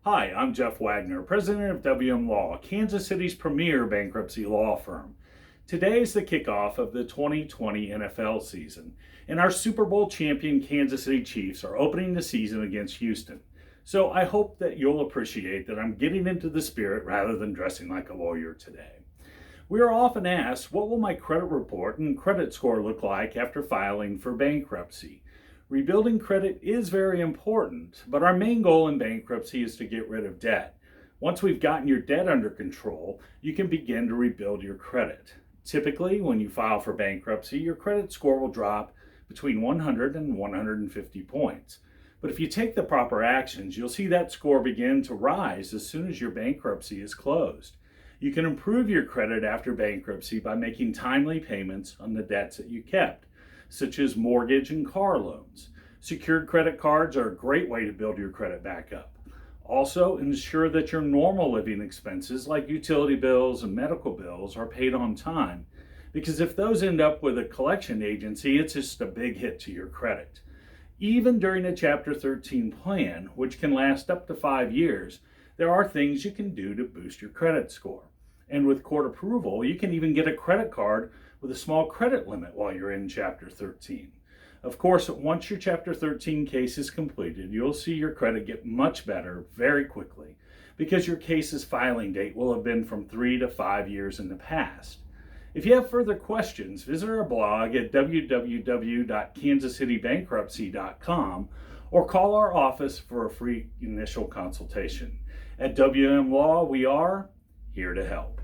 Hi, I'm Jeff Wagoner, president of WM Law, Kansas City's premier bankruptcy law firm. Today is the kickoff of the 2020 NFL season, and our Super Bowl champion Kansas City Chiefs are opening the season against Houston. So I hope that you'll appreciate that I'm getting into the spirit rather than dressing like a lawyer today. We are often asked, what will my credit report and credit score look like after filing for bankruptcy? Rebuilding credit is very important, but our main goal in bankruptcy is to get rid of debt. Once we've gotten your debt under control, you can begin to rebuild your credit. Typically, when you file for bankruptcy, your credit score will drop between 100 and 150 points. But if you take the proper actions, you'll see that score begin to rise as soon as your bankruptcy is closed. You can improve your credit after bankruptcy by making timely payments on the debts that you kept, such as mortgage and car loans. Secured credit cards are a great way to build your credit back up. Also, ensure that your normal living expenses like utility bills and medical bills are paid on time, because if those end up with a collection agency, it's just a big hit to your credit. Even during a Chapter 13 plan, which can last up to 5 years, there are things you can do to boost your credit score. And with court approval, you can even get a credit card with a small credit limit while you're in Chapter 13. Of course, once your Chapter 13 case is completed, you'll see your credit get much better very quickly because your case's filing date will have been from 3 to 5 years in the past. If you have further questions, visit our blog at www.kansascitybankruptcy.com or call our office for a free initial consultation. At WM Law, we are here to help.